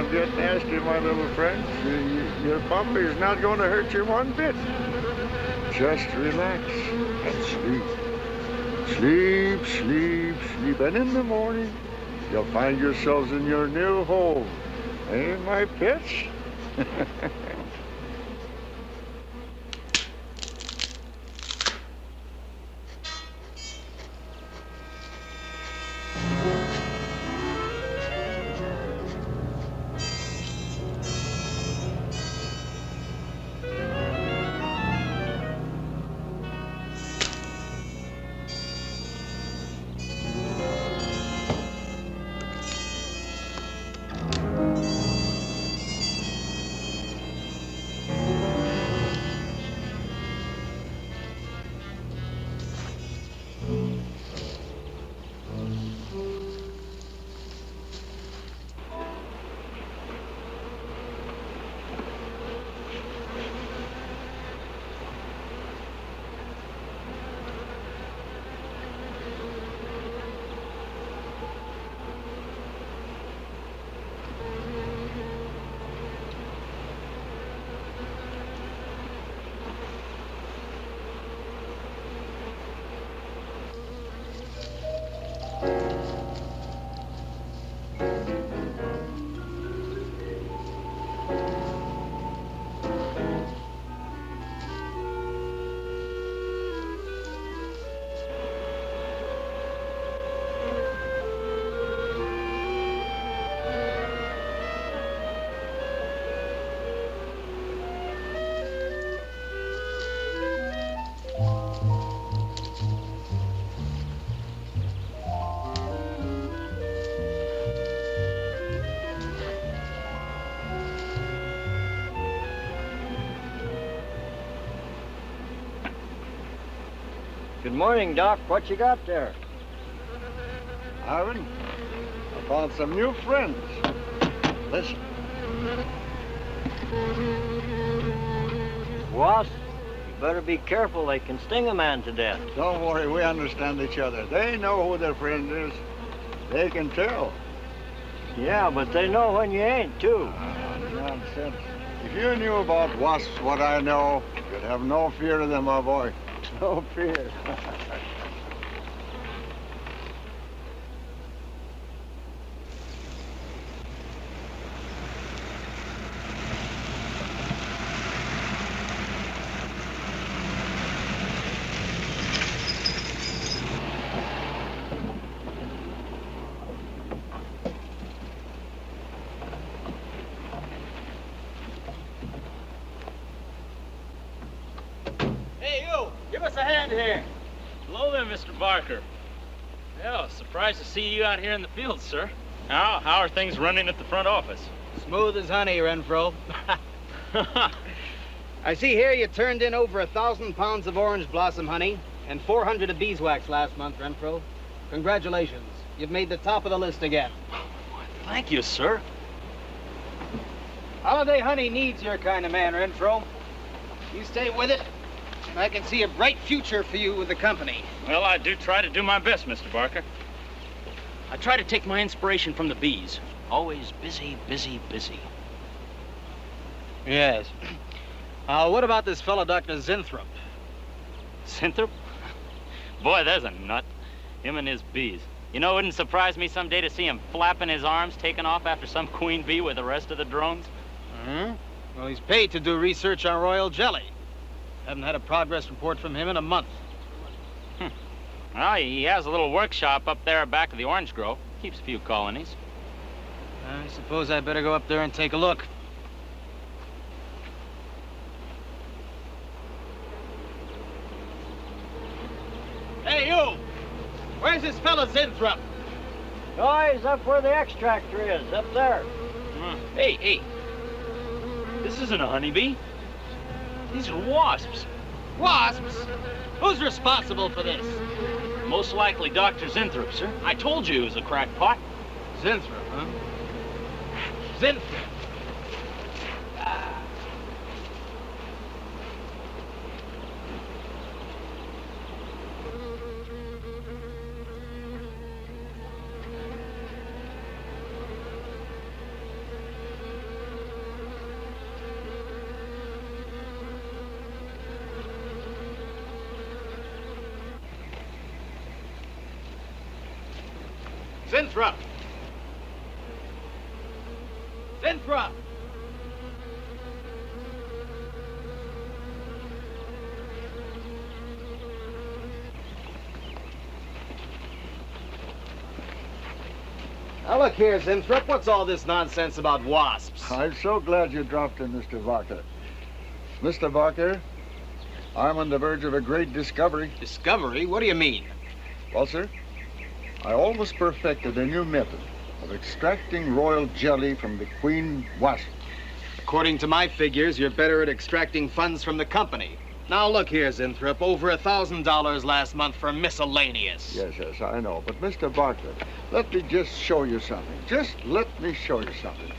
Don't get nasty, my little friend. Your puppy's not going to hurt you one bit. Just relax and sleep. Sleep, sleep, sleep. And in the morning, you'll find yourselves in your new home. Eh, my pets? Good morning, Doc. What you got there? Ivan, I found some new friends. Listen. Wasps? You better be careful. They can sting a man to death. Don't worry, we understand each other. They know who their friend is. They can tell. Yeah, but they know when you ain't, too. Nonsense. If you knew about wasps what I know, you'd have no fear of them, my boy. No fear. Give us a hand here. Hello there, Mr. Barker. Yeah, surprised to see you out here in the field, sir. How are things running at the front office? Smooth as honey, Renfro. I see here you turned in over 1,000 pounds of orange blossom honey and 400 of beeswax last month, Renfro. Congratulations. You've made the top of the list again. Thank you, sir. Holiday honey needs your kind of man, Renfro. You stay with it, and I can see a bright future for you with the company. Well, I do try to do my best, Mr. Barker. I try to take my inspiration from the bees. Always busy, busy, busy. Yes. What about this fellow, Dr. Zinthrop? Zinthrop? Boy, there's a nut. Him and his bees. You know, it wouldn't surprise me someday to see him flapping his arms, taking off after some queen bee with the rest of the drones. Mm-hmm. Well, he's paid to do research on royal jelly. Haven't had a progress report from him in a month. Well, he has a little workshop up there back of the orange grove. Keeps a few colonies. I suppose I better go up there and take a look. Hey, you! Where's this fella Zinthrop? Oh, he's up where the extractor is, up there. Hey. This isn't a honeybee. These are wasps. Wasps? Who's responsible for this? Most likely Dr. Zinthrop, sir. I told you he was a crackpot. Zinthrop, huh? Zinthrop. Zinthrop! Zinthrop! Now look here, Zinthrop, what's all this nonsense about wasps? I'm so glad you dropped in, Mr. Barker. Mr. Barker, I'm on the verge of a great discovery. Discovery? What do you mean? Well, sir, I almost perfected a new method of extracting royal jelly from the queen wasp. According to my figures, you're better at extracting funds from the company. Now look here, Zinthrop, over $1,000 last month for miscellaneous. Yes, I know. But, Mr. Barker, let me just show you something. Just let me show you something.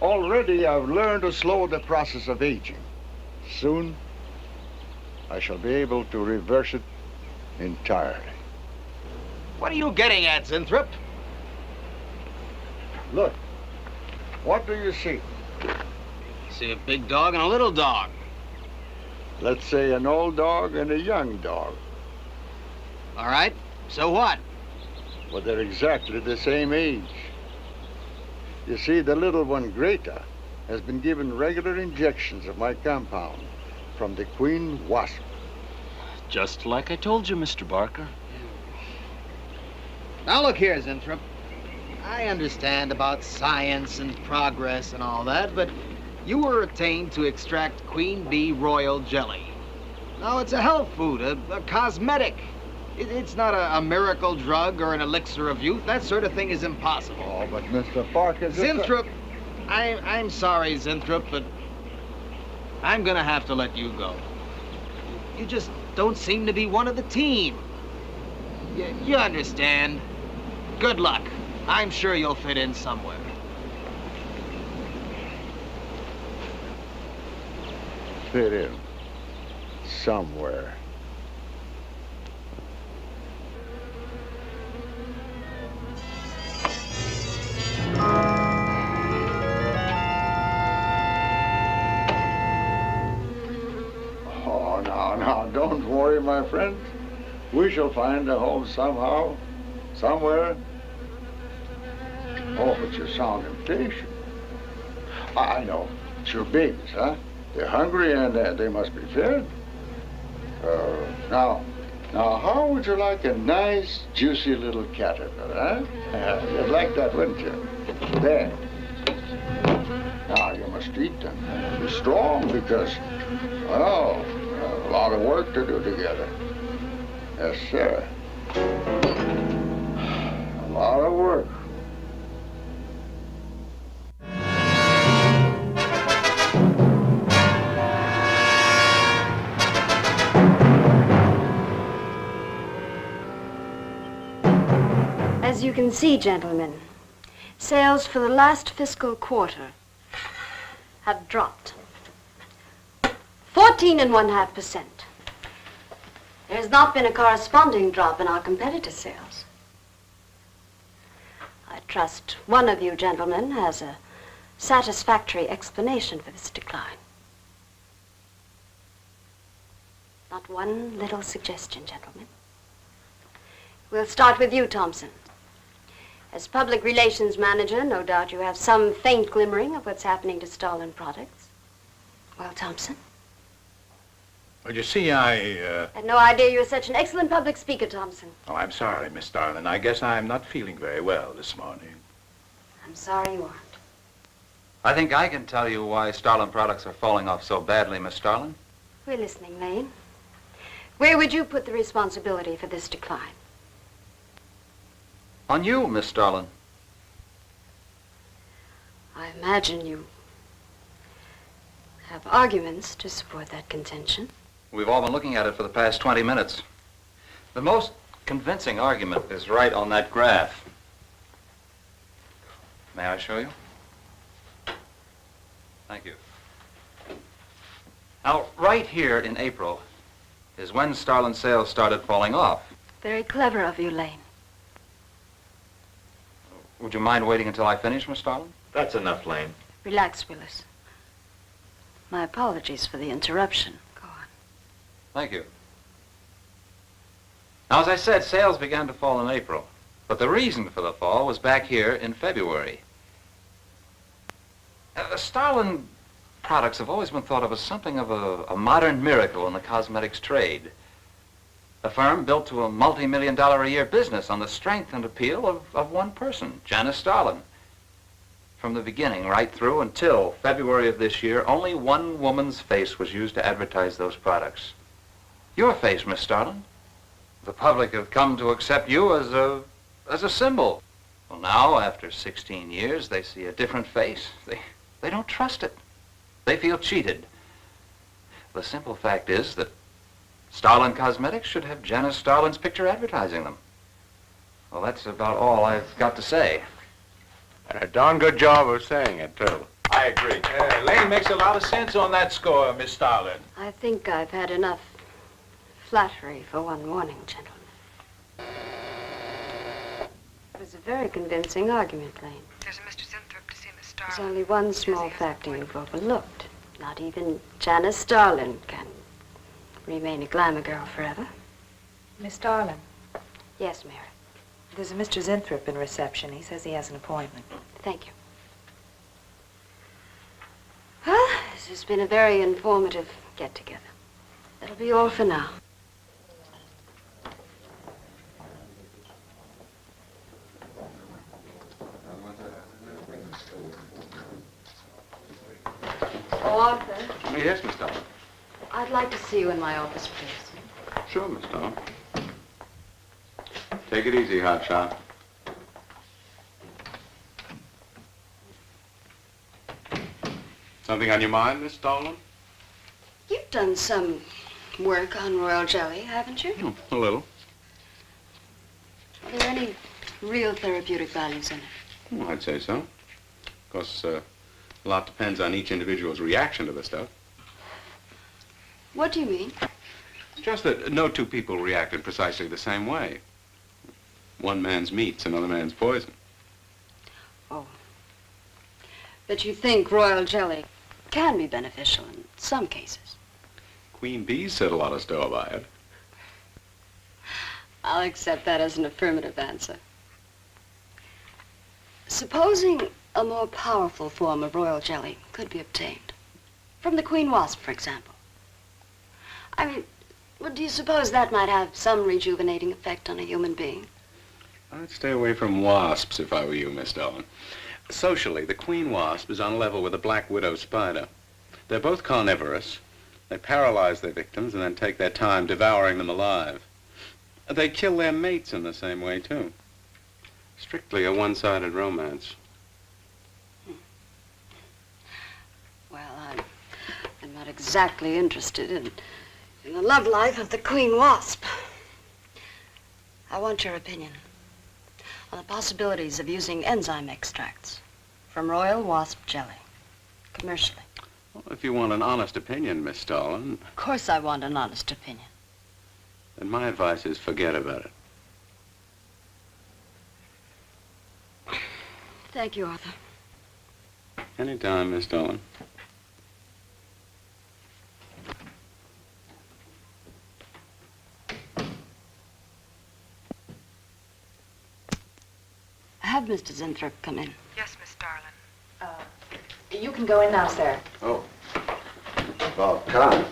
Already I've learned to slow the process of aging. Soon, I shall be able to reverse it entirely. What are you getting at, Zinthrop? Look, what do you see? See a big dog and a little dog. Let's say an old dog and a young dog. All right, so what? Well, they're exactly the same age. You see, the little one, Greta, has been given regular injections of my compound from the queen wasp. Just like I told you, Mr. Barker. Now look here, Zinthrop. I understand about science and progress and all that, but you were attained to extract queen bee royal jelly. Now, it's a health food, a cosmetic. It's not a miracle drug or an elixir of youth. That sort of thing is impossible. Oh, but Mr. Barker... Zinthrop, I'm sorry, Zinthrop, but I'm gonna have to let you go. You just don't seem to be one of the team. You understand. Good luck. I'm sure you'll fit in somewhere. Fit in somewhere. Oh, now, don't worry, my friend. We shall find a home somehow, somewhere. Oh, but you sound impatient. I know. It's your babies, huh? They're hungry and they must be fed. Now, how would you like a nice, juicy little caterpillar, huh? You'd like that, wouldn't you? There. Now, you must eat them. Be strong because, well, a lot of work to do together. Yes, sir. A lot of work. As you can see, gentlemen, sales for the last fiscal quarter have dropped 14.5%. There has not been a corresponding drop in our competitor sales. I trust one of you gentlemen has a satisfactory explanation for this decline. Not one little suggestion, gentlemen. We'll start with you, Thompson. As public relations manager, no doubt you have some faint glimmering of what's happening to Starlin products. Well, Thompson? Well, you see, I had no idea you were such an excellent public speaker, Thompson. Oh, I'm sorry, Miss Starlin. I guess I'm not feeling very well this morning. I'm sorry you aren't. I think I can tell you why Starlin products are falling off so badly, Miss Starlin. We're listening, Lane. Where would you put the responsibility for this decline? On you, Miss Starlin. I imagine you have arguments to support that contention. We've all been looking at it for the past 20 minutes. The most convincing argument is right on that graph. May I show you? Thank you. Now, right here in April is when Starlin sales started falling off. Very clever of you, Lane. Would you mind waiting until I finish, Miss Starlin? That's enough, Lane. Relax, Willis. My apologies for the interruption. Go on. Thank you. Now, as I said, sales began to fall in April. But the reason for the fall was back here in February. Starlin products have always been thought of as something of a modern miracle in the cosmetics trade. A firm built to a multi-million-dollar-a-year business on the strength and appeal of one person, Janice Starlin. From the beginning, right through until February of this year, only one woman's face was used to advertise those products. Your face, Miss Starlin. The public have come to accept you as a symbol. Well, now, after 16 years, they see a different face. They don't trust it. They feel cheated. The simple fact is that Starlin Cosmetics should have Janice Starlin's picture advertising them. Well, that's about all I've got to say. And a darn good job of saying it, too. I agree. Lane makes a lot of sense on that score, Miss Starlin. I think I've had enough flattery for one morning, gentlemen. It was a very convincing argument, Lane. There's a Mr. Zinthrop to see Miss There's Starlin. only one small factor you've overlooked. Not even Janice Starlin can remain a glamour girl forever. Miss Starlin, Yes, Mary. there's a Mr. Zinthrop in reception. He says he has an appointment. Thank you. Well, this has been a very informative get-together. That'll be all for now. Oh, Arthur, Yes, Miss Starlin. I'd like to see you in my office, please. Sure, Miss Starlin. Take it easy, hotshot. Something on your mind, Miss Starlin? You've done some work on royal jelly, haven't you? A little. Are there any real therapeutic values in it? Well, I'd say so. Of course, a lot depends on each individual's reaction to the stuff. What do you mean? Just that no two people react in precisely the same way. One man's meat's another man's poison. Oh. But you think royal jelly can be beneficial in some cases? Queen bees set a lot of store by it. I'll accept that as an affirmative answer. Supposing a more powerful form of royal jelly could be obtained. From the queen wasp, for example. I mean, well, do you suppose that might have some rejuvenating effect on a human being? I'd stay away from wasps if I were you, Miss Starlin. Socially, the queen wasp is on a level with the black widow spider. They're both carnivorous. They paralyze their victims and then take their time devouring them alive. They kill their mates in the same way, too. Strictly a one-sided romance. Well, I'm not exactly interested in the love life of the queen wasp. I want your opinion on the possibilities of using enzyme extracts from royal wasp jelly, commercially. Well, if you want an honest opinion, Miss Starlin, Of course I want an honest opinion. then my advice is forget about it. Thank you, Arthur. Anytime, Miss Starlin. Have Mr. Zinthrop come in. Yes, Miss Starlin. You can go in now, sir. Oh, about time.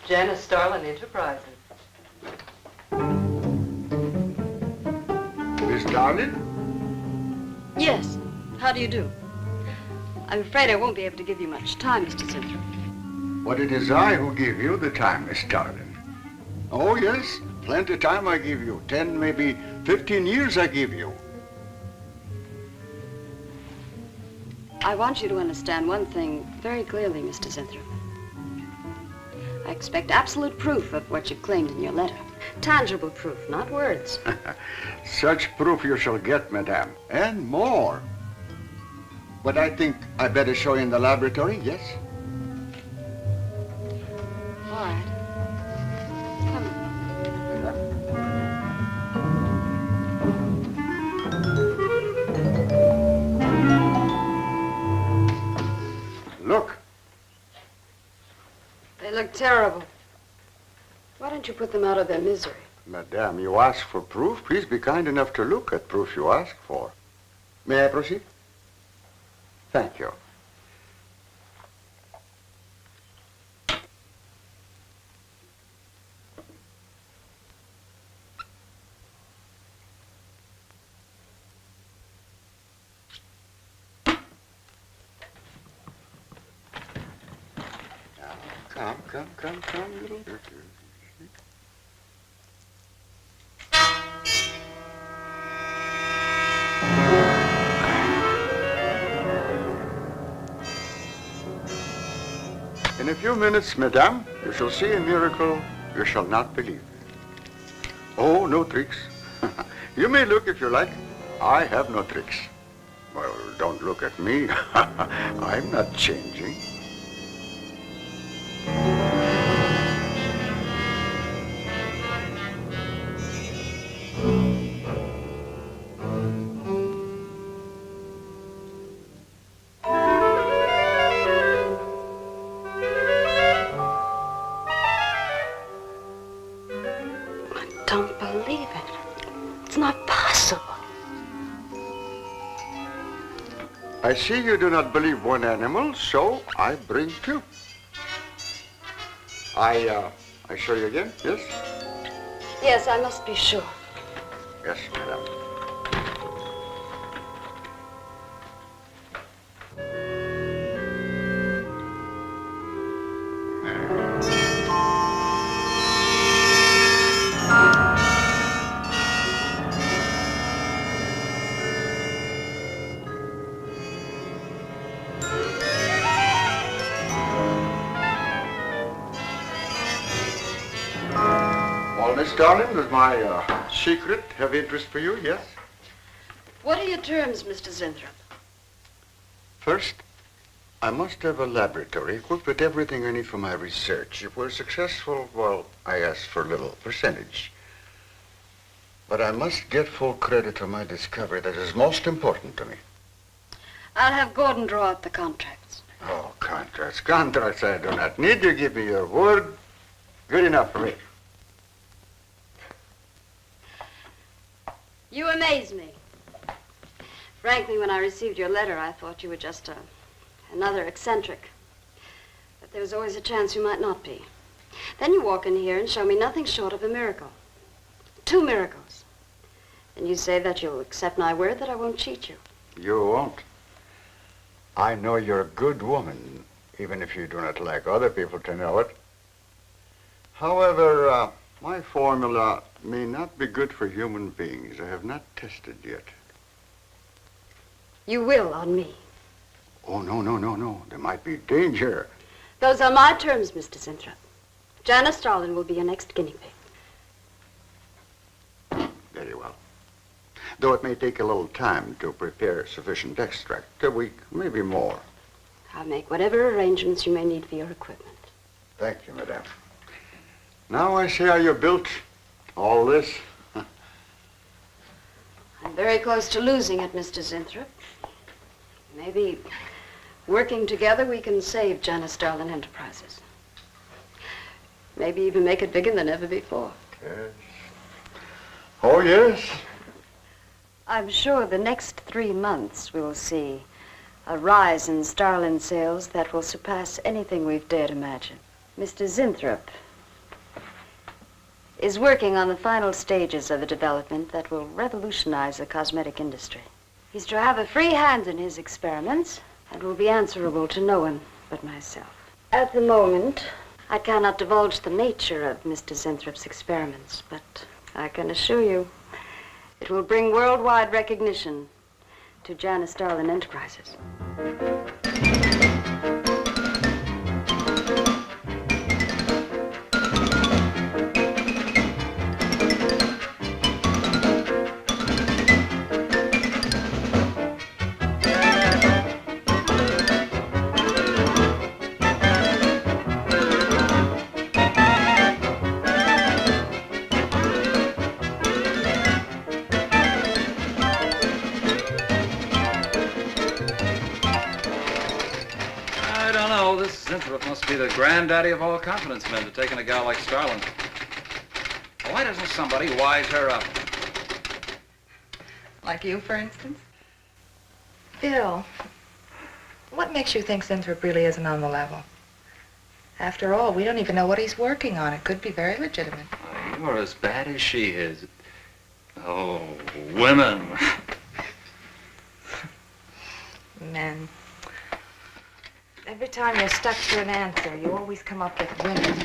Janice Starlin Enterprises. Miss Starlin? Yes. How do you do? I'm afraid I won't be able to give you much time, Mr. Zinthrop. But it is I who give you the time, Miss Starlin. Oh, yes. Plenty time I give you. 10, maybe 15 years I give you. I want you to understand one thing very clearly, Mr. Zinthrop. I expect absolute proof of what you've claimed in your letter. Tangible proof, not words. Such proof you shall get, madame, and more. But I think I better show you in the laboratory, yes? All right. Come. Look. They look terrible. Why don't you put them out of their misery? Madame, you ask for proof. Please be kind enough to look at proof you ask for. May I proceed? Thank you. Now, come, little turkey. In a few minutes, madame, you shall see a miracle you shall not believe. Oh, no tricks. You may look if you like. I have no tricks. Well, don't look at me. I'm not changing. I see you do not believe one animal, so I bring two. I show you again, yes? Yes, I must be sure. Yes, madame. Miss Starlin, does my secret have interest for you, yes? What are your terms, Mr. Zinthrop? First, I must have a laboratory equipped with everything I need for my research. If we're successful, well, I ask for a little percentage. But I must get full credit for my discovery. That is most important to me. I'll have Gordon draw up the contracts. Oh, contracts. Contracts I do not need. You give me your word. Good enough for me. You amaze me. Frankly, when I received your letter, I thought you were just another eccentric. But there was always a chance you might not be. Then you walk in here and show me nothing short of a miracle. 2 miracles. And you say that you'll accept my word that I won't cheat you. You won't. I know you're a good woman, even if you do not like other people to know it. However, my formula may not be good for human beings. I have not tested yet. You will on me. Oh, no. There might be danger. Those are my terms, Mr. Zinthrop. Janice Starlin will be your next guinea pig. Very well. Though it may take a little time to prepare sufficient extract. A week, maybe more. I'll make whatever arrangements you may need for your equipment. Thank you, madame. Now I see how you built all this. I'm very close to losing it, Mr. Zinthrop. Maybe working together we can save Janice Starlin Enterprises. Maybe even make it bigger than ever before. Yes. Oh, yes. I'm sure the next 3 months we'll see a rise in Starlin sales that will surpass anything we've dared imagine. Mr. Zinthrop is working on the final stages of a development that will revolutionize the cosmetic industry. He's to have a free hand in his experiments and will be answerable to no one but myself. At the moment, I cannot divulge the nature of Mr. Zinthrop's experiments, but I can assure you it will bring worldwide recognition to Janice Starlin Enterprises. Zinthrop must be the granddaddy of all confidence men to take in a gal like Starlin. Why doesn't somebody wise her up? Like you, for instance? Bill, what makes you think Zinthrop really isn't on the level? After all, we don't even know what he's working on. It could be very legitimate. You're as bad as she is. Oh, women. Men. Every time you're stuck for an answer, you always come up with women.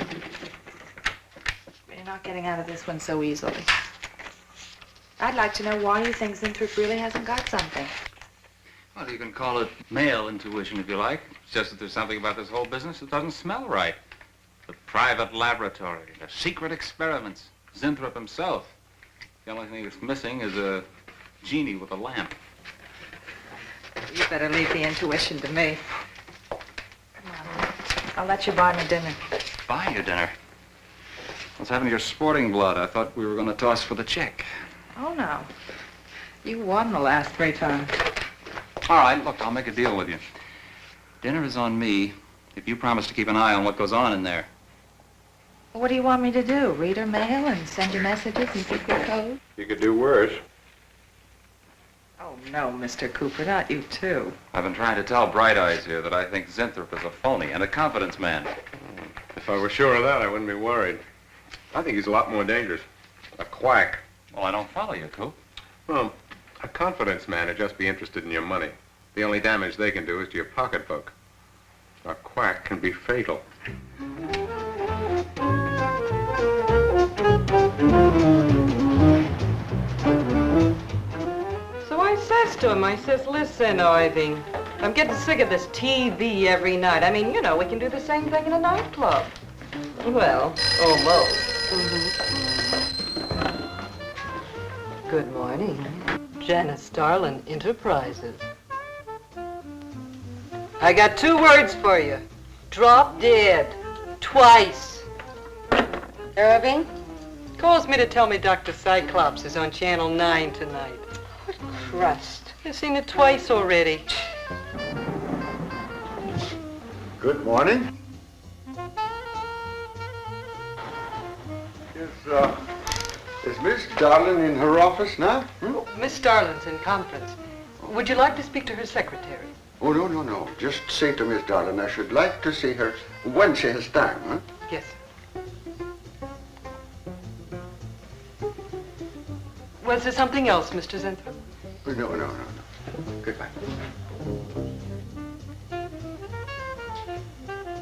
You're not getting out of this one so easily. I'd like to know why you think Zinthrop really hasn't got something. Well, you can call it male intuition if you like. It's just that there's something about this whole business that doesn't smell right. The private laboratory, the secret experiments, Zinthrop himself. The only thing that's missing is a genie with a lamp. You better leave the intuition to me. Come on. I'll let you buy me dinner. Buy you dinner? What's happened to your sporting blood? I thought we were going to toss for the check. Oh, no. You won the last 3 times. All right, look, I'll make a deal with you. Dinner is on me if you promise to keep an eye on what goes on in there. What do you want me to do? Read her mail and send you messages in secret code? You could do worse. Oh, no, Mr. Cooper, not you, too. I've been trying to tell Bright Eyes here that I think Zinthrop is a phony and a confidence man. If I were sure of that, I wouldn't be worried. I think he's a lot more dangerous. A quack. Well, I don't follow you, Coop. Well, a confidence man would just be interested in your money. The only damage they can do is to your pocketbook. A quack can be fatal. So I says to him, I says, listen, Irving, I'm getting sick of this TV every night. I mean, you know, we can do the same thing in a nightclub. Well, almost. Good morning. Janice Starlin, Enterprises. I got 2 words for you. Drop dead. Twice. Irving? Calls me to tell me Dr. Cyclops is on Channel 9 tonight. What crust? You've seen it twice already. Good morning. Is Miss Starlin in her office now? Miss Starlin's in conference. Would you like to speak to her secretary? Oh, no. Just say to Miss Starlin I should like to see her when she has time, huh? Yes. Was there something else, Mr. Zinthrop? No. Goodbye.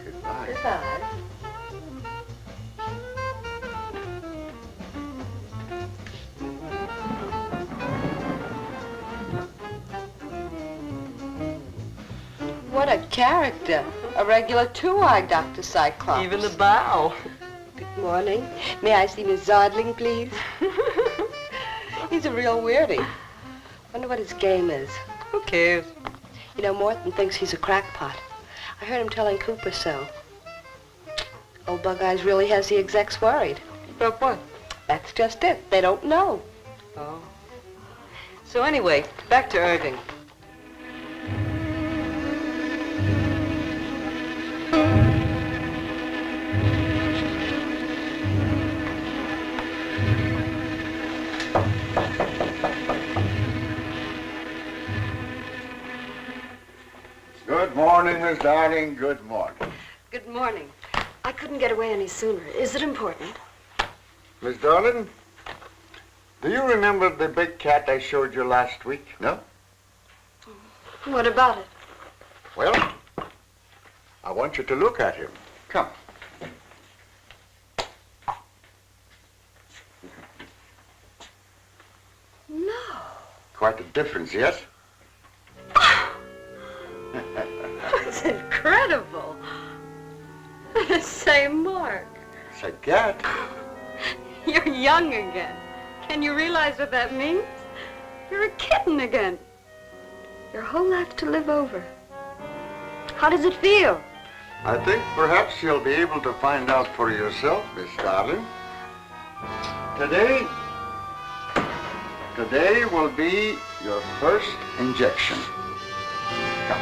Goodbye. Goodbye. What a character. A regular 2-eyed Dr. Cyclops. Even the bow. Good morning. May I see Miss Zodling, please? He's a real weirdie. Wonder what his game is. Who cares? You know, Morton thinks he's a crackpot. I heard him telling Cooper so. Old Bug Eyes really has the execs worried. About what? That's just it. They don't know. Oh. So anyway, back to Irving. Good morning, Miss Darling. Good morning. Good morning. I couldn't get away any sooner. Is it important? Miss Darlin, do you remember the big cat I showed you last week? No? What about it? Well, I want you to look at him. Come. No. Quite a difference, yes? That's incredible. The same mark. It's a cat. You're young again. Can you realize what that means? You're a kitten again. Your whole life to live over. How does it feel? I think perhaps you'll be able to find out for yourself, Miss Starlin. Today will be your first injection. Come.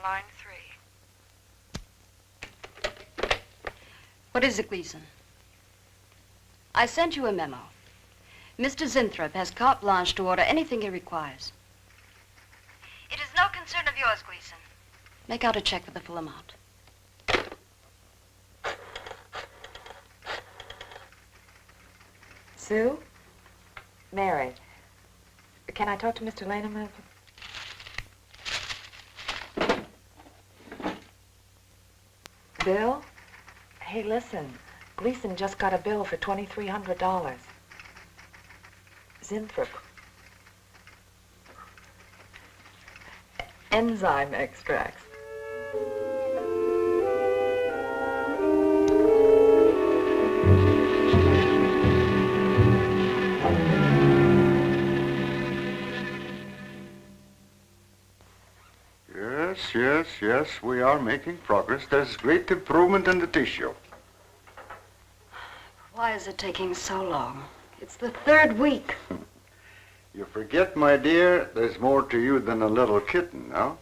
line 3. What is it, Gleason? I sent you a memo. Mr. Zinthrop has carte blanche to order anything he requires. It is no concern of yours, Gleason. Make out a check for the full amount. Sue? Mary, can I talk to Mr. Lane a minute? Bill? Hey, listen. Gleason just got a bill for $2,300. Zinthrop. Enzyme extracts. Yes, we are making progress. There's great improvement in the tissue. Why is it taking so long? It's the 3rd week. You forget, my dear, there's more to you than a little kitten, no?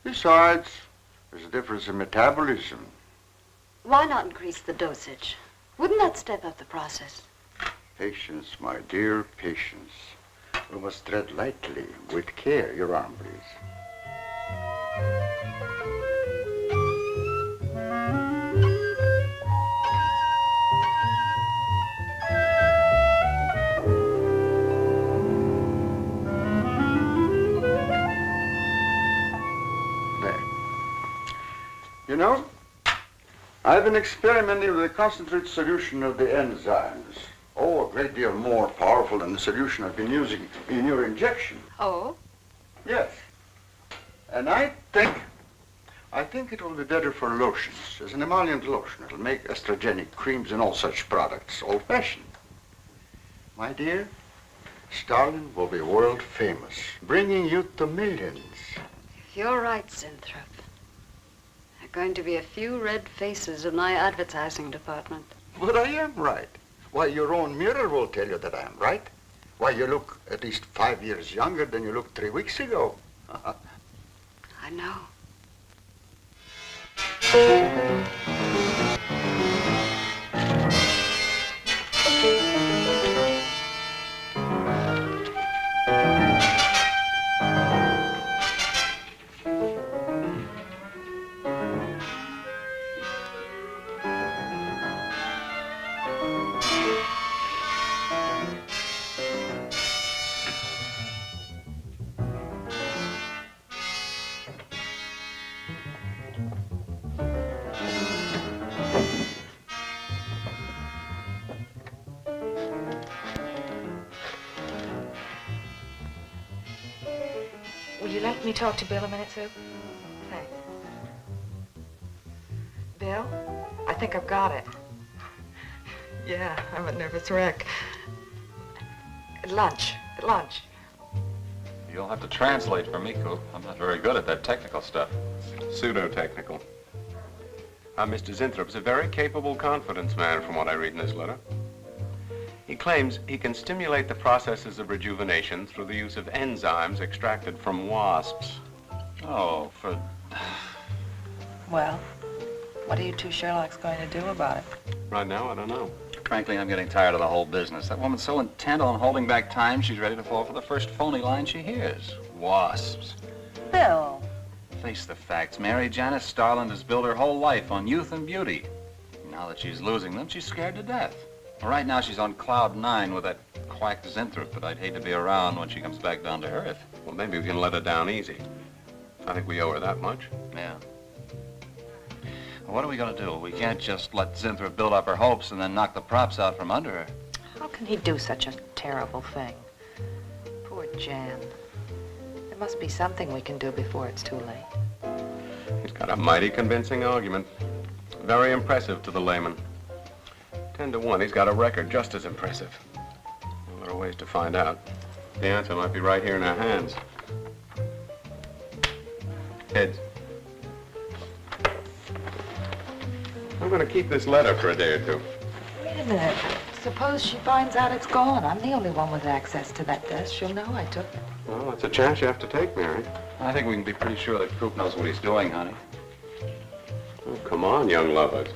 Besides, there's a difference in metabolism. Why not increase the dosage? Wouldn't that step up the process? Patience, my dear, patience. We must tread lightly, with care. Your arm, please. You know, I've been experimenting with a concentrated solution of the enzymes. Oh, a great deal more powerful than the solution I've been using in your injection. Oh? Yes. And I think it will be better for lotions, as an emollient lotion. It'll make estrogenic creams and all such products old-fashioned. My dear, Starlin will be world famous, bringing youth to millions. If you're right, Zinthrop, there are going to be a few red faces in my advertising department. But I am right. Why, your own mirror will tell you that I am right. Why, you look at least 5 years younger than you looked 3 weeks ago. I know. Will you let me talk to Bill a minute, Sue? Thanks. Bill, I think I've got it. Yeah, I'm a nervous wreck. At lunch. You'll have to translate for me, Coop. I'm not very good at that technical stuff. Pseudo-technical. Mr. Zinthrop's a very capable confidence man, from what I read in this letter. He claims he can stimulate the processes of rejuvenation through the use of enzymes extracted from wasps. Oh, for... Well, what are you two Sherlocks going to do about it? Right now, I don't know. Frankly, I'm getting tired of the whole business. That woman's so intent on holding back time, she's ready to fall for the first phony line she hears. Wasps. Bill. Face the facts, Mary. Janice Starlin has built her whole life on youth and beauty. Now that she's losing them, she's scared to death. Right now, she's on cloud 9 with that quack Zinthrop, but I'd hate to be around when she comes back down to earth. Well, maybe we can let her down easy. I think we owe her that much. Yeah. What are we going to do? We can't just let Zinthrop build up her hopes and then knock the props out from under her. How can he do such a terrible thing? Poor Jan. There must be something we can do before it's too late. He's got a mighty convincing argument. Very impressive to the layman. 10 to 1, he's got a record just as impressive. Well, there are ways to find out. The answer might be right here in our hands. Heads. I'm going to keep this letter for a day or two. Wait a minute. Suppose she finds out it's gone. I'm the only one with access to that desk. She'll know I took it. Well, that's a chance you have to take, Mary. I think we can be pretty sure that Coop knows what he's doing, honey. Oh, come on, young lovers.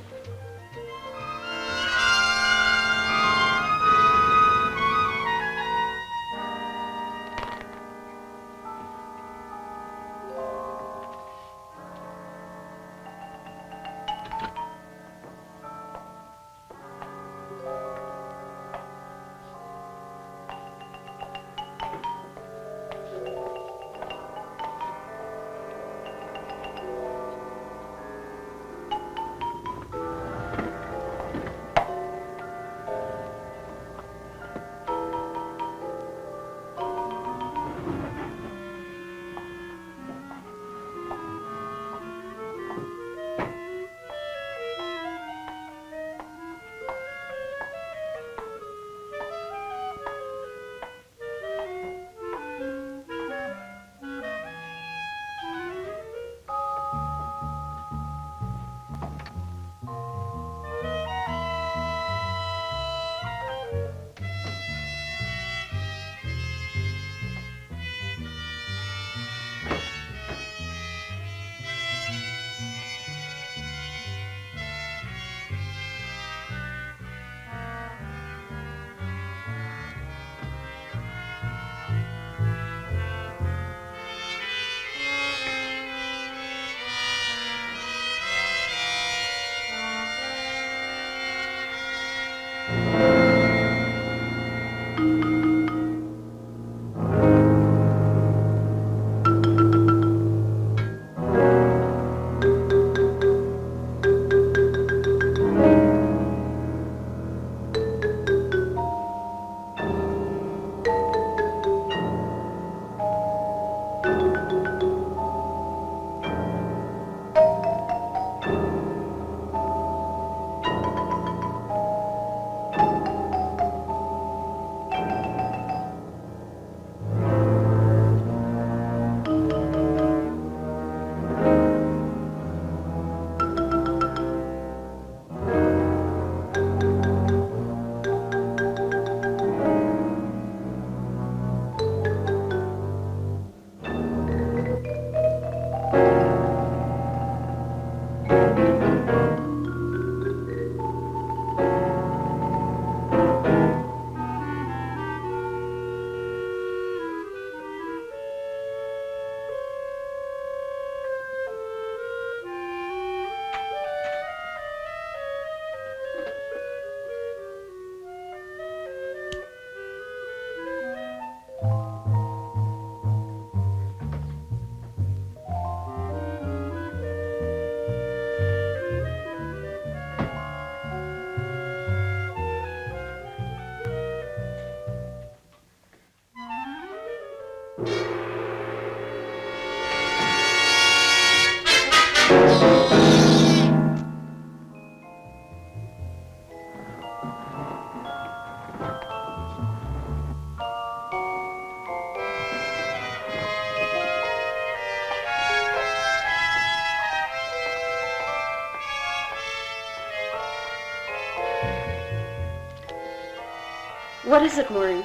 What is it, Maureen?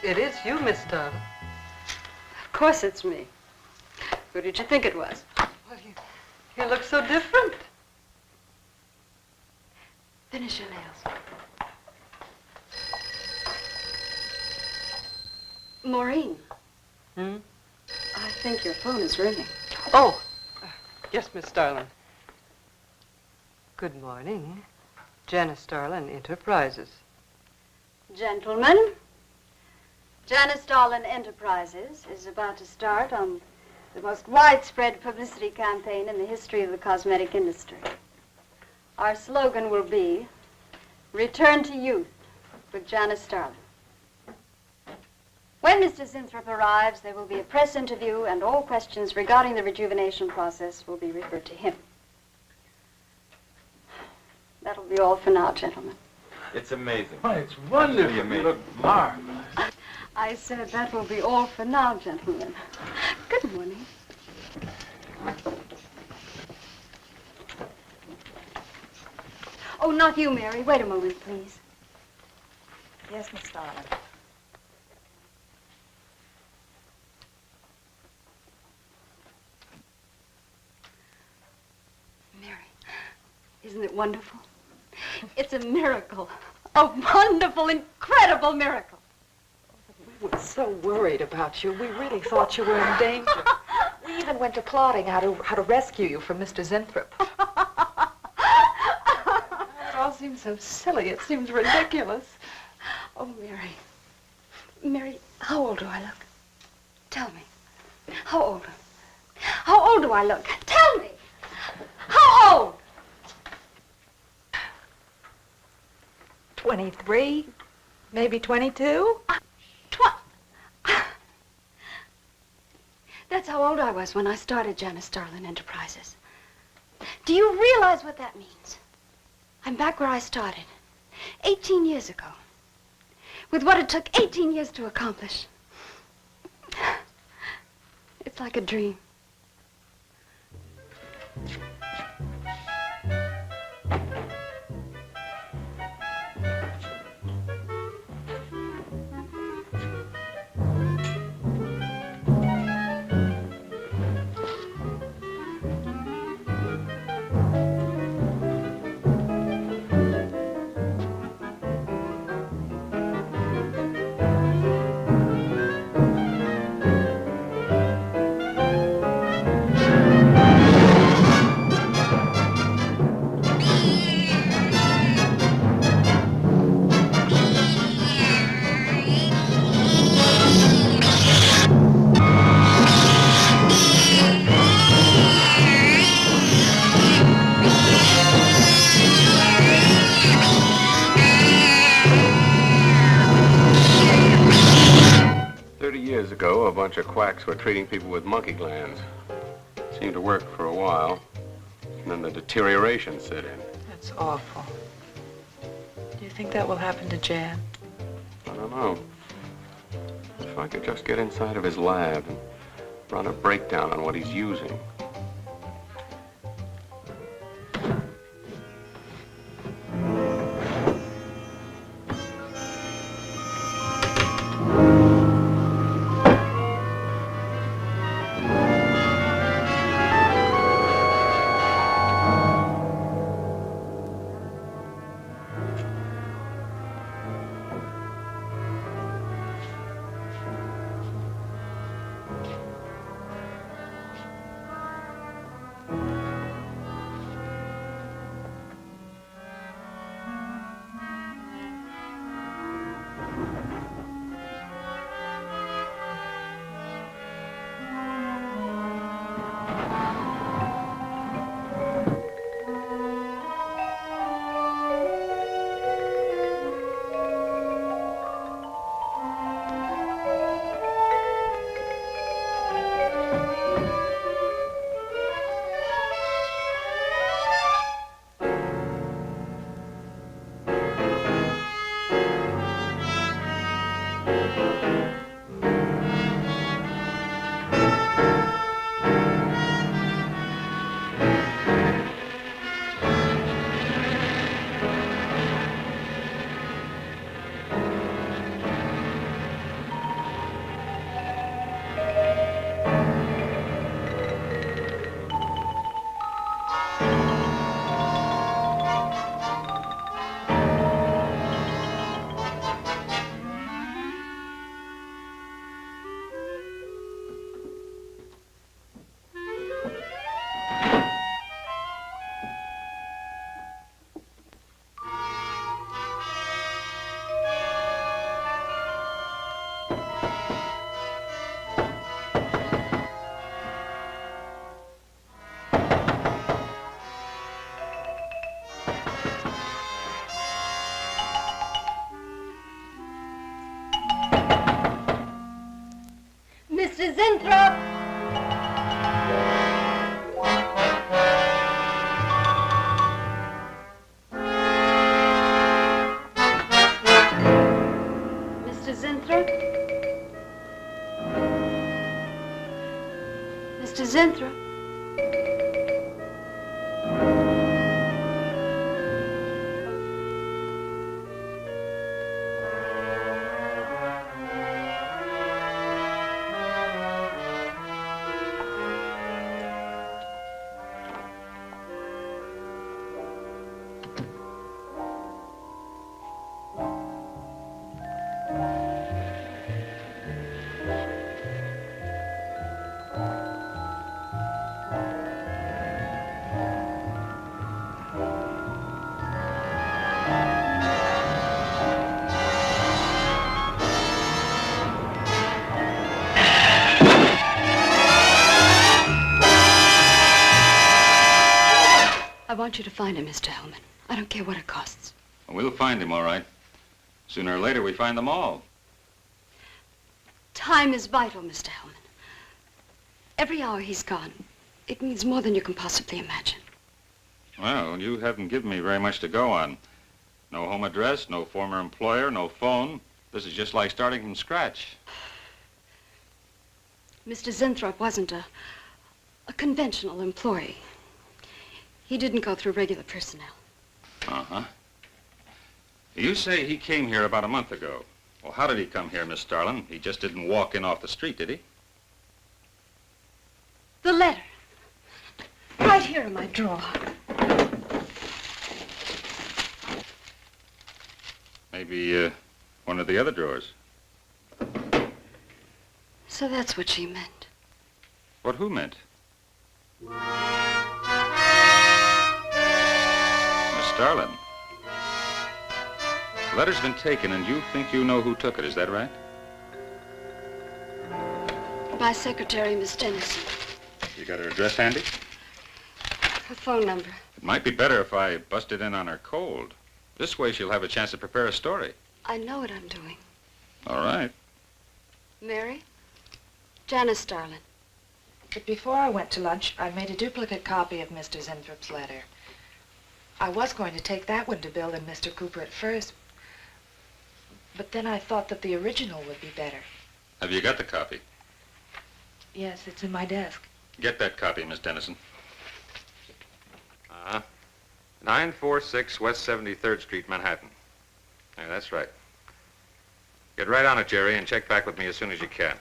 It is you, Miss Starlin. Of course it's me. Who did you think it was? Well, you look so different. Finish your nails. Maureen. Hmm? I think your phone is ringing. Oh, yes, Miss Starlin. Good morning. Janice Starlin, Enterprises. Gentlemen, Janice Starlin Enterprises is about to start on the most widespread publicity campaign in the history of the cosmetic industry. Our slogan will be, Return to Youth with Janice Starlin. When Mr. Zinthrop arrives, there will be a press interview, and all questions regarding the rejuvenation process will be referred to him. That'll be all for now, gentlemen. It's amazing. Oh, it's wonderful. You look marvelous. I said that will be all for now, gentlemen. Good morning. Oh, not you, Mary. Wait a moment, please. Yes, Miss Starlin. Isn't it wonderful? It's a miracle. A wonderful, incredible miracle. We were so worried about you. We really thought you were in danger. We even went to plotting how to rescue you from Mr. Zinthrop. It all seems so silly. It seems ridiculous. Oh, Mary. Mary, how old do I look? Tell me. How old? How old do I look? Tell me. How old? 23, maybe 22. That's how old I was when I started Janice Starlin Enterprises. Do you realize what that means? I'm back where I started, 18 years ago, with what it took 18 years to accomplish. It's like a dream. Years ago, a bunch of quacks were treating people with monkey glands. Seemed to work for a while, and then the deterioration set in. That's awful. Do you think that will happen to Jan? I don't know. If I could just get inside of his lab and run a breakdown on what he's using. Mr. Zinthrop! Mr. Zinthrop? Mr. Zinthrop? want you to find him, Mr. Hellman. I don't care what it costs. We'll find him, all right. Sooner or later, we find them all. Time is vital, Mr. Hellman. Every hour he's gone, it means more than you can possibly imagine. Well, you haven't given me very much to go on. No home address, no former employer, no phone. This is just like starting from scratch. Mr. Zinthrop wasn't a conventional employee. He didn't go through regular personnel. Uh-huh. You say he came here about a month ago. Well, how did he come here, Miss Starlin? He just didn't walk in off the street, did he? The letter. Right here in my drawer. Maybe, one of the other drawers. So that's what she meant. What who meant? Miss Starlin. The letter's been taken, and you think you know who took it, is that right? My secretary, Miss Denison. You got her address handy? Her phone number. It might be better if I busted in on her cold. This way she'll have a chance to prepare a story. I know what I'm doing. All right. Mary? Janice Starlin. But before I went to lunch, I made a duplicate copy of Mr. Zinthrop's letter. I was going to take that one to Bill and Mr. Cooper at first, but then I thought that the original would be better. Have you got the copy? Yes, it's in my desk. Get that copy, Miss Denison. 946 West 73rd Street, Manhattan. Yeah, that's right. Get right on it, Jerry, and check back with me as soon as you can.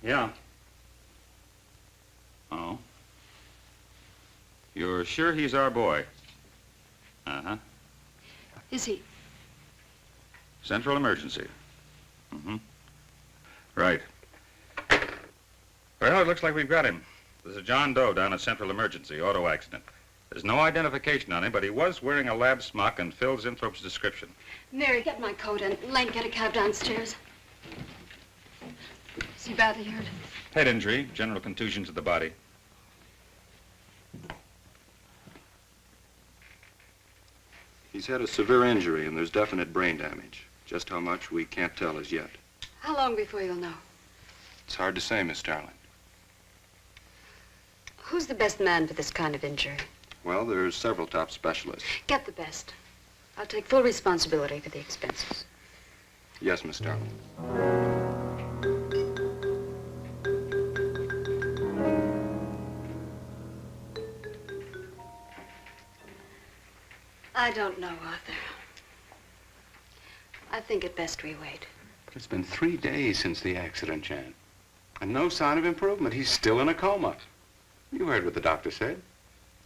Yeah. Oh. You're sure he's our boy? Uh-huh. Is he? Central emergency. Mm-hmm. Right. Well, it looks like we've got him. There's a John Doe down at Central Emergency, auto accident. There's no identification on him, but he was wearing a lab smock and filled Zinthrop's description. Mary, get my coat and Len, get a cab downstairs. Is he badly hurt? Head injury, general contusion to the body. He's had a severe injury, and there's definite brain damage. Just how much, we can't tell as yet. How long before you'll know? It's hard to say, Miss Starlin. Who's the best man for this kind of injury? Well, there's several top specialists. Get the best. I'll take full responsibility for the expenses. Yes, Miss Starlin. I don't know, Arthur. I think it best we wait. But it's been 3 days since the accident, Jan. And no sign of improvement. He's still in a coma. You heard what the doctor said.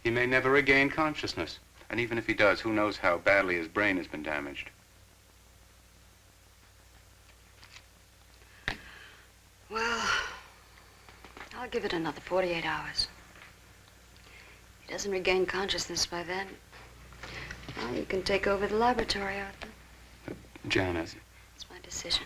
He may never regain consciousness. And even if he does, who knows how badly his brain has been damaged. Well, I'll give it another 48 hours. If he doesn't regain consciousness by then, well, you can take over the laboratory, Arthur. Janice. It's my decision.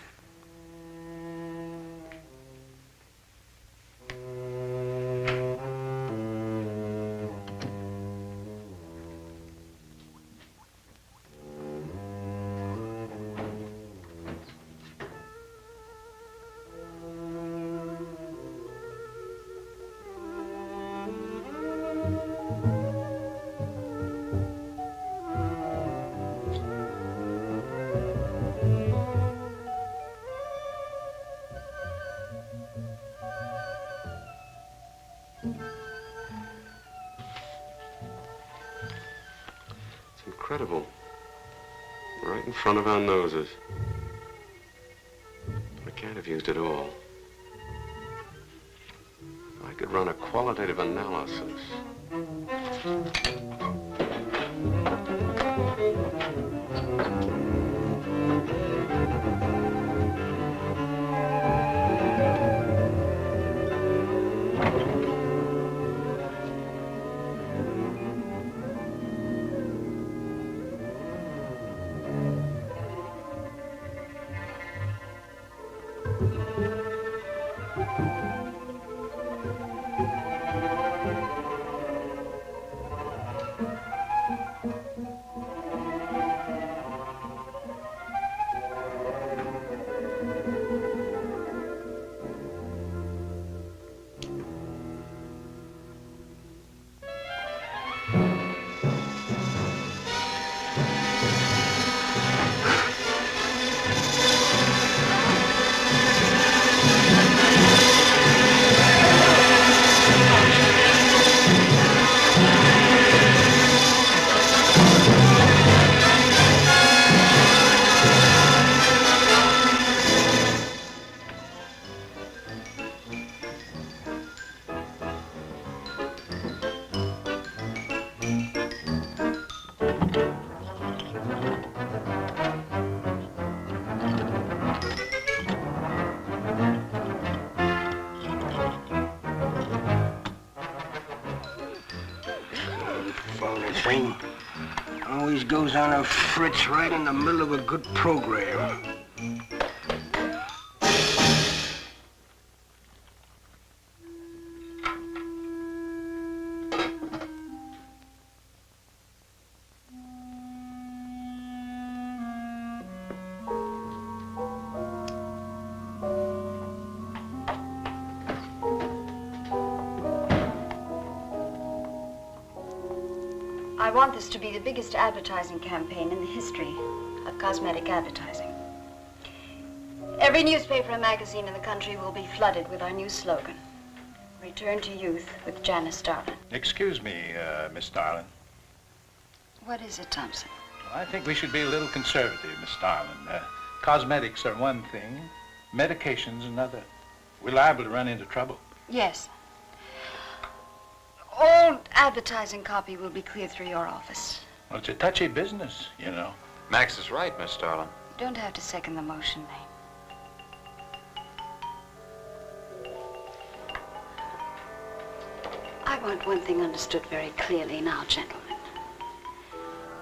Incredible. Right in front of our noses. I can't have used it all. I could run a qualitative analysis. Thing always goes on a fritz right in the middle of a good program. I want this to be the biggest advertising campaign in the history of cosmetic advertising. Every newspaper and magazine in the country will be flooded with our new slogan, Return to Youth with Janice Starlin. Excuse me, Miss Starlin. What is it, Thompson? I think we should be a little conservative, Miss Starlin. Cosmetics are one thing, medications another. We're liable to run into trouble. Yes. All advertising copy will be cleared through your office. Well, it's a touchy business, you know. Max is right, Miss Starlin. You don't have to second the motion, Lane. I want one thing understood very clearly now, gentlemen.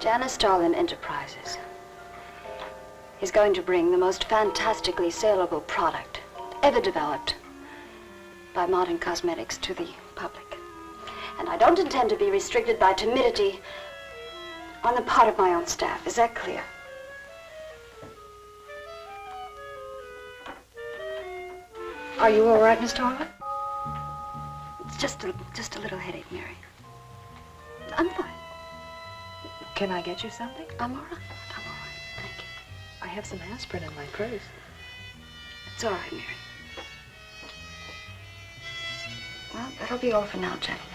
Janice Starlin Enterprises is going to bring the most fantastically saleable product ever developed by modern cosmetics to the public. And I don't intend to be restricted by timidity on the part of my own staff. Is that clear? Are you all right, Miss Starlin? It's just a little headache, Mary. I'm fine. Can I get you something? I'm all right. I'm all right. Thank you. I have some aspirin in my purse. It's all right, Mary. Well, that'll be all for now, gentlemen.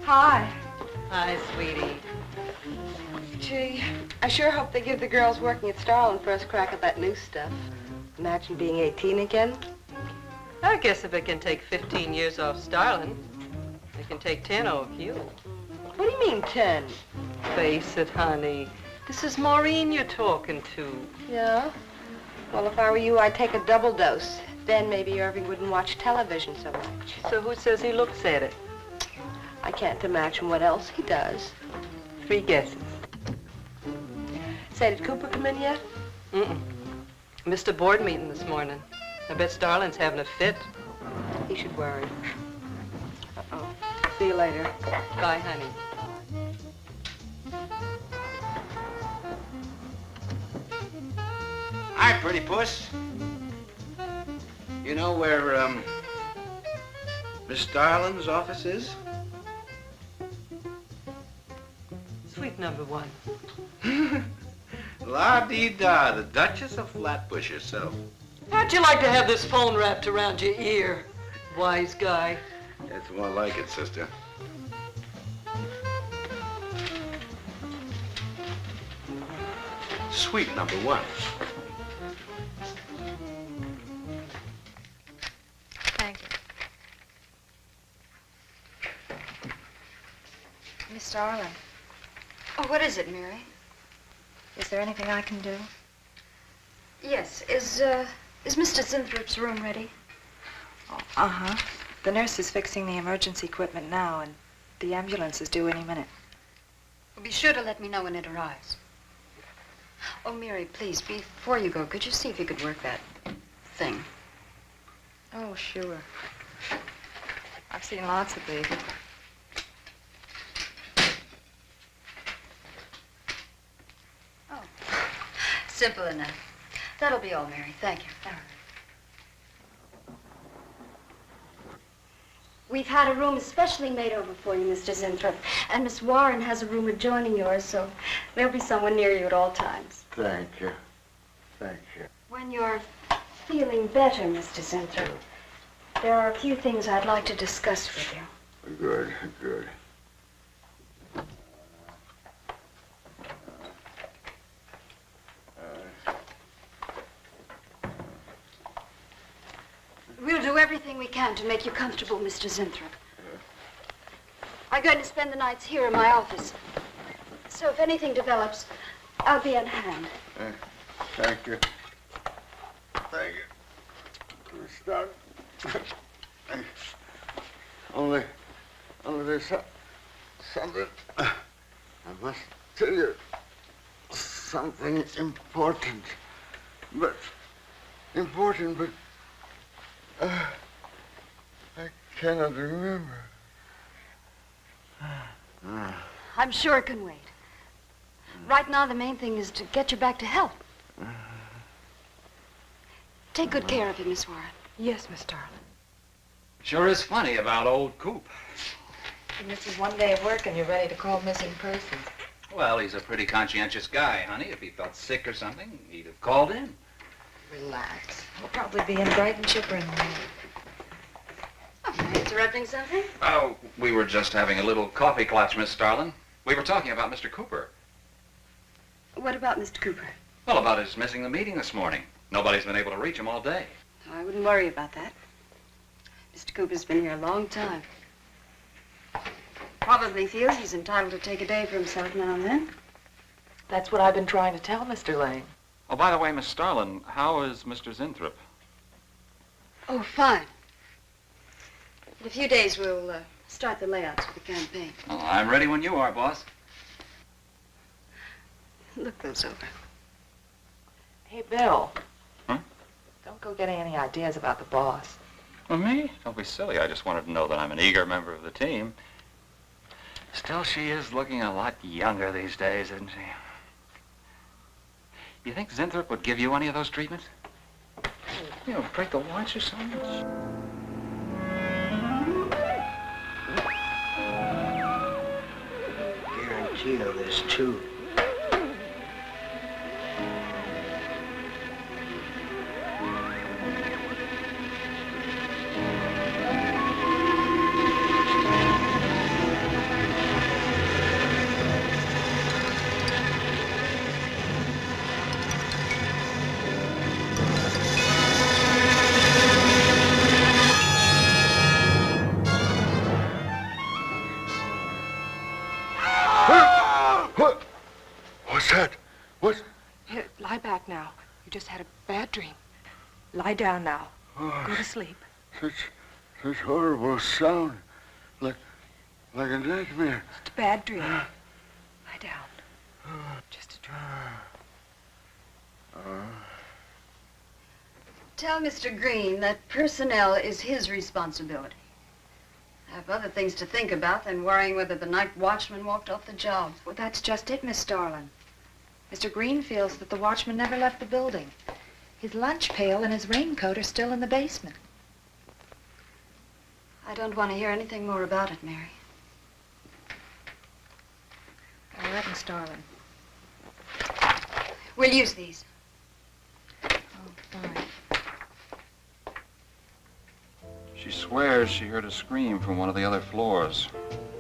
Hi. Hi, sweetie. Gee, I sure hope they give the girls working at Starlin first crack at that new stuff. Imagine being 18 again. I guess if it can take 15 years off Starlin, it can take 10 off you. What do you mean, 10? Face it, honey. This is Maureen you're talking to. Yeah? Well, if I were you, I'd take a double dose. Then maybe Irving wouldn't watch television so much. So who says he looks at it? I can't imagine what else he does. 3 guesses. Say, did Cooper come in yet? Mm-mm. Missed a board meeting this morning. I bet Starlin's having a fit. He should worry. Uh-oh. See you later. Bye, honey. Hi, pretty puss. You know where, Miss Starlin's office is? Sweet number 1. La-dee-da, the Duchess of Flatbush herself. How'd you like to have this phone wrapped around your ear, wise guy? It's more like it, sister. Suite number 1. Thank you. Miss Starlin, Oh, what is it, Mary? is there anything I can do? Yes. Is Mr. Zinthrop's room ready? Oh, uh-huh. The nurse is fixing the emergency equipment now, and the ambulance is due any minute. Well, be sure to let me know when it arrives. Oh, Mary, please, before you go, could you see if you could work that thing? Oh, sure. I've seen lots of these. Oh, simple enough. That'll be all, Mary. Thank you. We've had a room especially made over for you, Mr. Zinthrop. And Miss Warren has a room adjoining yours, so there'll be someone near you at all times. Thank you. Thank you. When you're feeling better, Mr. Zinthrop, there are a few things I'd like to discuss with you. Good, good. We'll do everything we can to make you comfortable, Mr. Zinthrop. I'm going to spend the nights here in my office. So if anything develops, I'll be on hand. Thank you. Thank you. We'll start. Only there's something. I must tell you something important. But I cannot remember. I'm sure it can wait. Right now, the main thing is to get you back to health. Take good care of him, Miss Warren. Yes, Miss Starlin. Sure is funny about old Coop. You miss his one day of work and you're ready to call missing persons. Well, he's a pretty conscientious guy, honey. If he felt sick or something, he'd have called in. Relax. He'll probably be in bright and chipper in the morning. Oh, am I interrupting something? Oh, we were just having a little coffee clutch, Miss Starlin. We were talking about Mr. Cooper. What about Mr. Cooper? Well, about his missing the meeting this morning. Nobody's been able to reach him all day. Oh, I wouldn't worry about that. Mr. Cooper's been here a long time. Probably feels he's entitled to take a day for himself now and then. That's what I've been trying to tell Mr. Lane. Oh, by the way, Miss Starlin, how is Mr. Zinthrop? Oh, fine. In a few days, we'll start the layouts for the campaign. Oh, I'm ready when you are, boss. Look those over. Hey, Bill. Huh? Don't go getting any ideas about the boss. Well, me? Don't be silly. I just wanted to know that I'm an eager member of the team. Still, she is looking a lot younger these days, isn't she? You think Zinthrop would give you any of those treatments? You know, break the watch or something? Guarantee of this, too. What's that? What? Here, lie back now. You just had a bad dream. Lie down now. Oh, Go to sleep. Such horrible sound. Like a nightmare. Just a bad dream. Lie down. Just a dream. Tell Mr. Green that personnel is his responsibility. I have other things to think about than worrying whether the night watchman walked off the job. Well, that's just it, Miss Starlin. Mr. Green feels that the watchman never left the building. His lunch pail and his raincoat are still in the basement. I don't want to hear anything more about it, Mary. All right, Miss Starlin. We'll use these. Oh, fine. She swears she heard a scream from one of the other floors.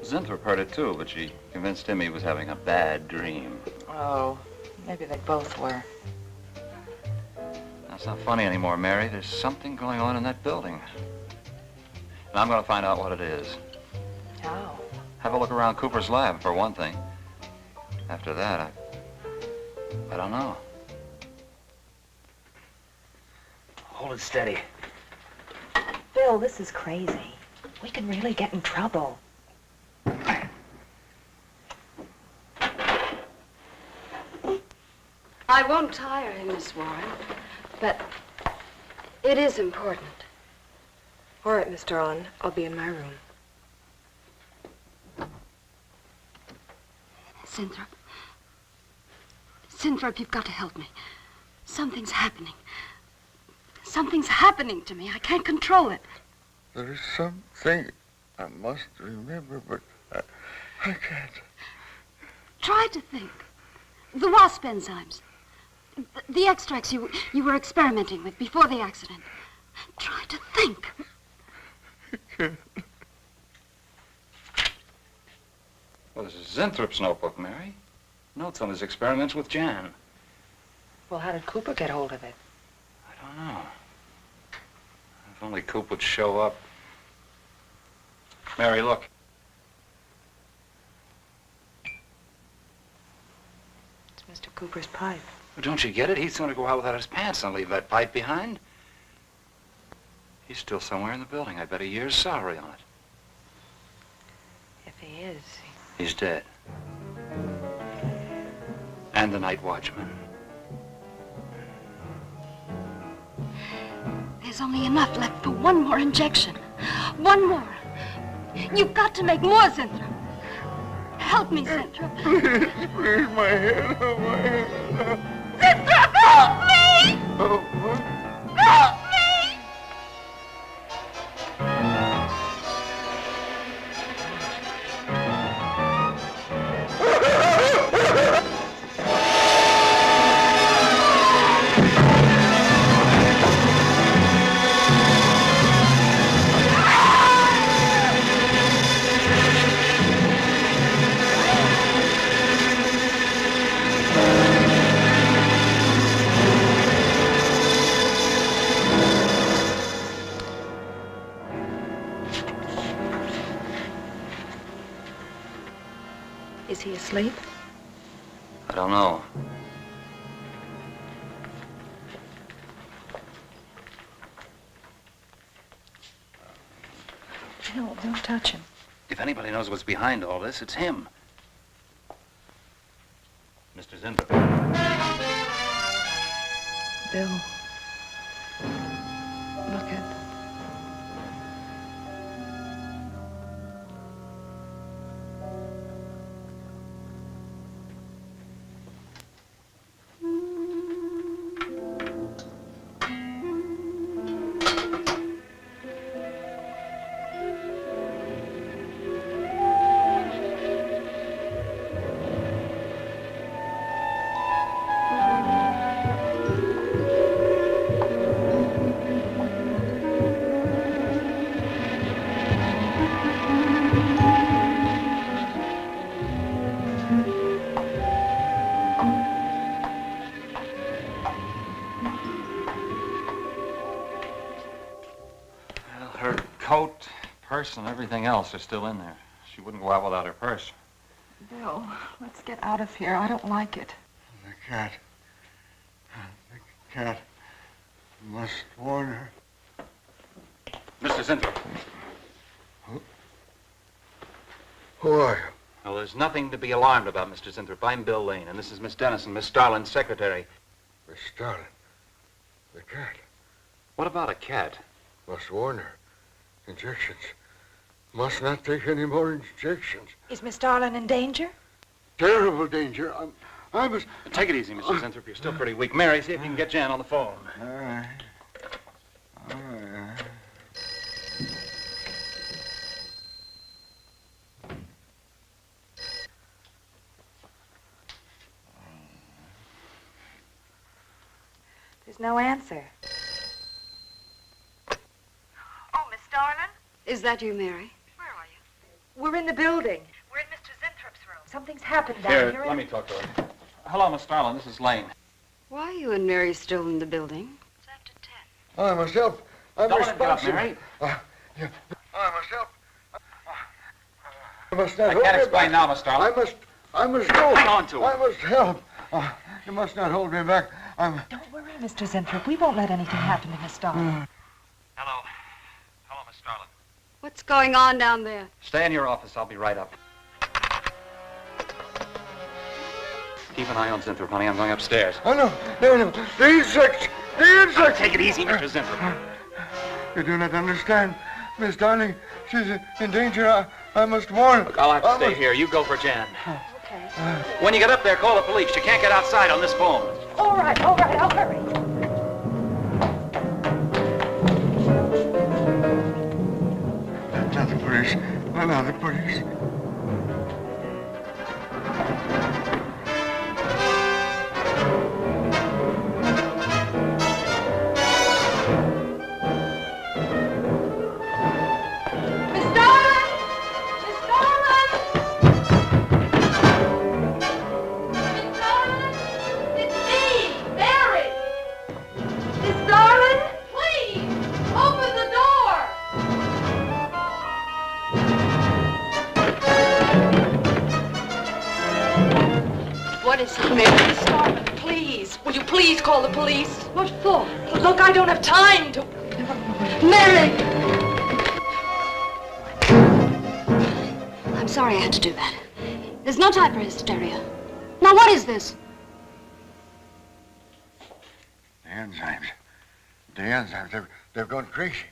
Zinthrop heard it too, but she convinced him he was having a bad dream. Oh, maybe they both were. That's not funny anymore, Mary. There's something going on in that building. And I'm going to find out what it is. How? Have a look around Cooper's lab, for one thing. After that, I don't know. Hold it steady. Bill, this is crazy. We could really get in trouble. I won't tire him, Miss Warren, but it is important. All right, Miss Starlin. I'll be in my room. Zinthrop. Zinthrop, you've got to help me. Something's happening. Something's happening to me. I can't control it. There is something I must remember, but I can't. Try to think. The wasp enzymes. The extracts you were experimenting with before the accident. Try to think. Well, this is Zinthrop's notebook, Mary. Notes on his experiments with Jan. Well, how did Cooper get hold of it? I don't know. If only Coop would show up. Mary, look. It's Mr. Cooper's pipe. Well, don't you get it? He's going to go out without his pants and leave that pipe behind. He's still somewhere in the building. I bet a year's salary on it. If he is, He's dead. And the night watchman. There's only enough left for one more injection. One more. You've got to make more, Zinthrop. Help me, Zinthrop. Please, my head, oh, my head. Zinthrop, help me! Oh, what? Help me! is he asleep? I don't know. No, don't touch him. If anybody knows what's behind all this, it's him. Mr. Zinthrop. Bill. Look at... purse and everything else are still in there. She wouldn't go out without her purse. Bill, let's get out of here. I don't like it. The cat. The cat. Must warn her. Mr. Zinthrop. Who are you? Well, there's nothing to be alarmed about, Mr. Zinthrop. I'm Bill Lane, and this is Miss Dennison, Miss Starlin's secretary. Miss Starlin. The cat. What about a cat? Must warn her. Injections. Must not take any more injections. Is Miss Starlin in danger? Terrible danger. I must... Take it easy, Mr. Zinthrop. You're still pretty weak. Mary, see if you can get Jan on the phone. All right. All right. There's no answer. Oh, Miss Starlin? Is that you, Mary? Where are you? We're in the building. We're in Mr.Zinthrop's room. Something's happened down here. Here, let me talk to her. Hello, Miss Starlin. This is Lane. Why are you and Mary still in the building? It's after 10. I must help. I'm Don't let it get up, responsible. Mary. Yeah. I must help. I must not I hold can't me explain back. now, Miss Starlin. I must go. Hang on to it. I must help. You must not hold me back. Don't worry, Mr. Zinthrop. We won't let anything happen to Miss Starlin. Hello. Hello, Miss Starlin. What's going on down there? Stay in your office. I'll be right up. Keep an eye on Zinthrop, honey. I'm going upstairs. Oh, no. The insects. The insects. Take it easy, Mr. Zinthrop. You do not understand. Miss Darling, she's in danger. I must warn her. Look, I'll have to stay here. You go for Jan. Okay. When you get up there, call the police. You can't get outside on this phone. All right, I'll hurry. Not the police. Not the police. Mary Starlin, please. Will you please call the police? What for? Look, I don't have time to... Mary! I'm sorry I had to do that. There's no time for hysteria. Now, what is this? The enzymes. The enzymes. They've gone crazy.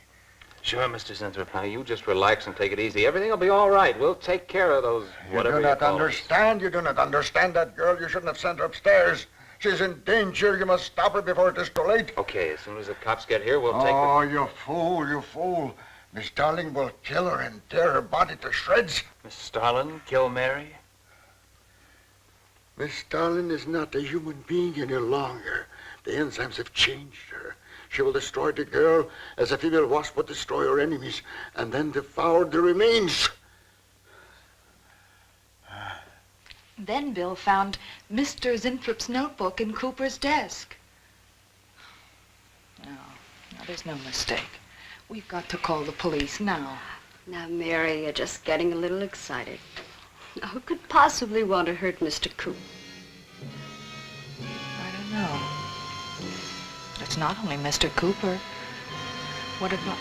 Sure, Mr. Zinthrop. Now, you just relax and take it easy. Everything will be all right. We'll take care of those, whatever You do not call understand. You do not understand that girl. You shouldn't have sent her upstairs. She's in danger. You must stop her before it is too late. Okay, as soon as the cops get here, we'll take Oh, you fool, you fool. Miss Darling will kill her and tear her body to shreds. Miss Starlin, kill Mary? Miss Starlin is not a human being any longer. The enzymes have changed her. She will destroy the girl as a female wasp would destroy her enemies, and then devour the remains. Then Bill found Mr. Zinthrop's notebook in Cooper's desk. No, there's no mistake. We've got to call the police now. Now, Mary, you're just getting a little excited. Now, who could possibly want to hurt Mr. Coop? I don't know. It's not only Mr. Cooper. What about...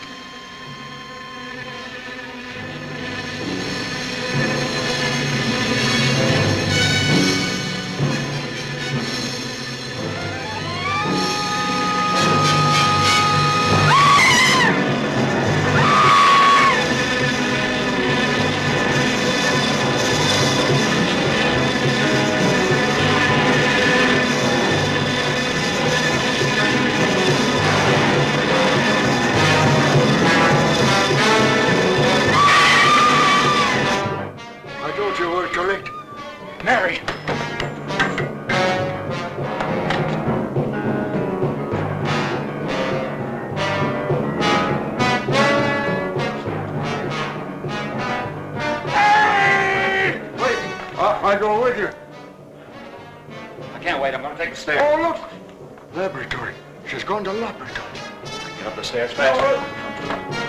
Mary! I go with you. I can't wait. I'm going to take the stairs. Oh, look! Laboratory. She's gone to laboratory. Get up the stairs fast.